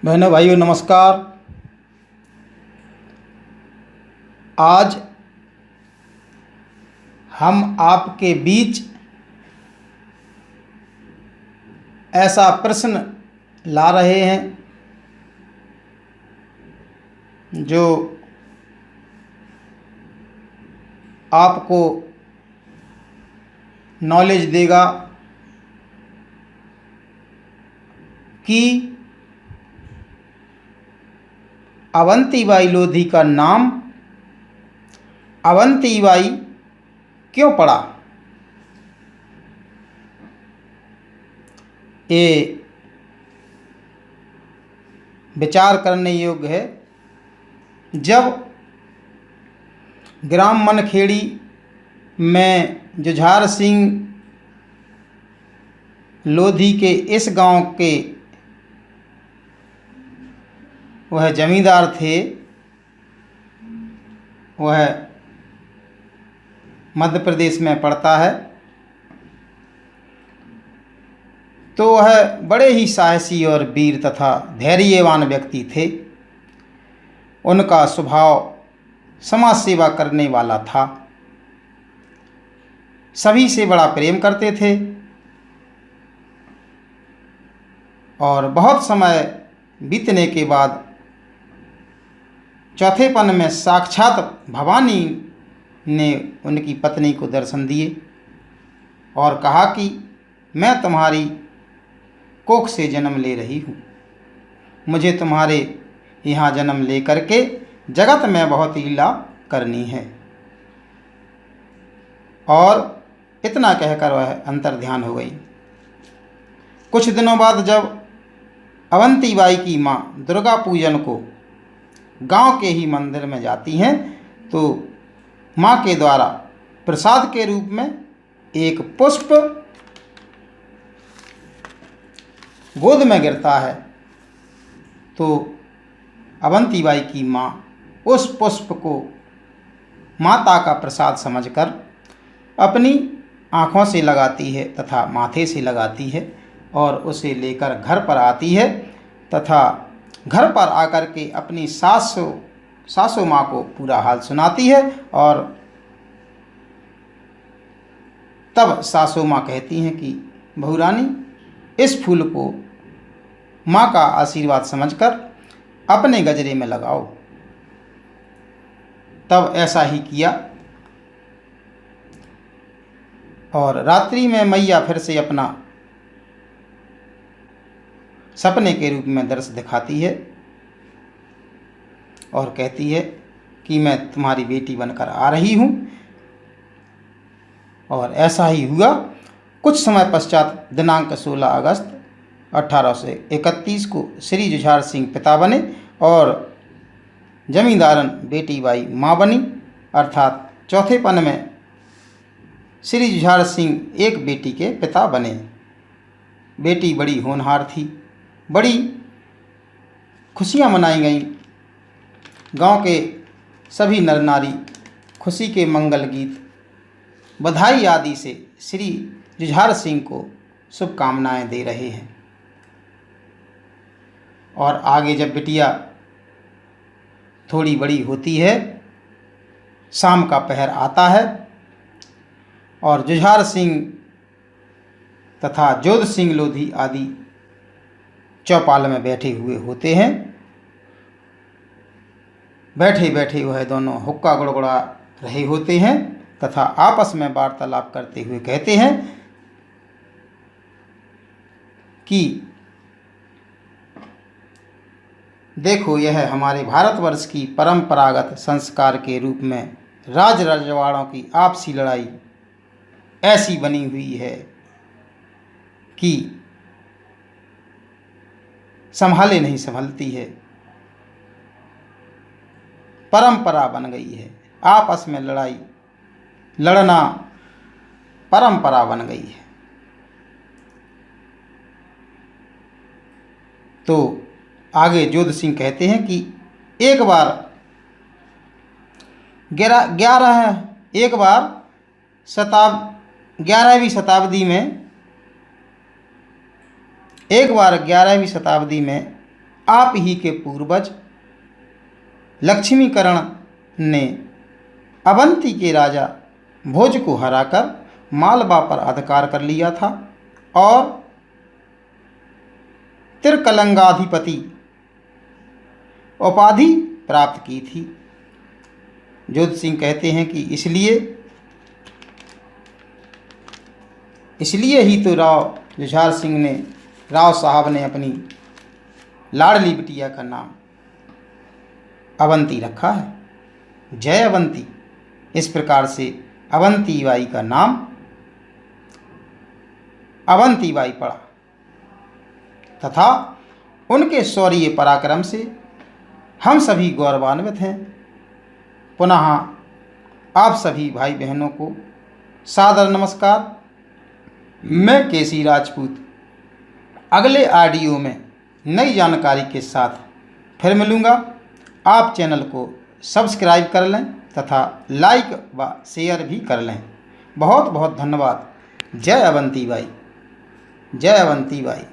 बहनों भाइयों नमस्कार। आज हम आपके बीच ऐसा प्रश्न ला रहे हैं जो आपको नॉलेज देगा कि अवंतीबाई लोधी का नाम अवंतीबाई क्यों पड़ा। ये विचार करने योग्य है। जब ग्राम मनखेड़ी में जुझार सिंह लोधी के इस गांव के वह जमींदार थे, वह मध्य प्रदेश में पड़ता है, तो वह बड़े ही साहसी और वीर तथा धैर्यवान व्यक्ति थे। उनका स्वभाव समाज सेवा करने वाला था, सभी से बड़ा प्रेम करते थे और बहुत समय बीतने के बाद चौथेपन में साक्षात भवानी ने उनकी पत्नी को दर्शन दिए और कहा कि मैं तुम्हारी कोख से जन्म ले रही हूँ, मुझे तुम्हारे यहाँ जन्म ले करके जगत में बहुत लीला करनी है। और इतना कहकर वह अंतर्ध्यान हो गई। कुछ दिनों बाद जब अवंतीबाई की माँ दुर्गा पूजन को गांव के ही मंदिर में जाती हैं तो माँ के द्वारा प्रसाद के रूप में एक पुष्प गोद में गिरता है। तो अवंतीबाई की माँ उस पुष्प को माता का प्रसाद समझकर अपनी आँखों से लगाती है तथा माथे से लगाती है और उसे लेकर घर पर आती है तथा घर पर आकर के अपनी सासू माँ को पूरा हाल सुनाती है। और तब सासू माँ कहती हैं कि बहू रानी, इस फूल को माँ का आशीर्वाद समझकर अपने गजरे में लगाओ। तब ऐसा ही किया और रात्रि में मैया फिर से अपना सपने के रूप में दर्श दिखाती है और कहती है कि मैं तुम्हारी बेटी बनकर आ रही हूँ। और ऐसा ही हुआ। कुछ समय पश्चात दिनांक 16 अगस्त 1831 को श्री जुझार सिंह पिता बने और जमींदारन बेटी बाई माँ बनी, अर्थात चौथेपन में श्री जुझार सिंह एक बेटी के पिता बने। बेटी बड़ी होनहार थी, बड़ी खुशियाँ मनाई गईं। गांव के सभी नर नारी खुशी के मंगल गीत, बधाई आदि से श्री जुझार सिंह को शुभकामनाएं दे रहे हैं। और आगे जब बिटिया थोड़ी बड़ी होती है, शाम का पहर आता है और जुझार सिंह तथा जोध सिंह लोधी आदि चौपाल में बैठे हुए होते हैं। बैठे बैठे वह दोनों हुक्का गुड़गुड़ा रहे होते हैं तथा आपस में वार्तालाप करते हुए कहते हैं कि देखो, यह हमारे भारतवर्ष की परंपरागत संस्कार के रूप में राज रजवाड़ों की आपसी लड़ाई ऐसी बनी हुई है कि संभाले नहीं संभलती है। परंपरा बन गई है, आपस में लड़ना परंपरा बन गई है। तो आगे जोध सिंह कहते हैं कि एक बार 11वीं शताब्दी में आप ही के पूर्वज लक्ष्मीकरण ने अवंती के राजा भोज को हराकर मालवा पर अधिकार कर लिया था और त्रिकलंगाधिपति उपाधि प्राप्त की थी। जोध सिंह कहते हैं कि इसलिए ही तो राव साहब ने अपनी लाडली बिटिया का नाम अवंती रखा है। जय अवंती। इस प्रकार से अवंती बाई का नाम अवंती बाई पड़ा तथा उनके शौर्य पराक्रम से हम सभी गौरवान्वित हैं। पुनः आप सभी भाई बहनों को सादर नमस्कार। मैं केसी राजपूत अगले ऑडियो में नई जानकारी के साथ फिर मिलूँगा। आप चैनल को सब्सक्राइब कर लें तथा लाइक व शेयर भी कर लें। बहुत बहुत धन्यवाद। जय अवंती बाई। जय अवंती बाई।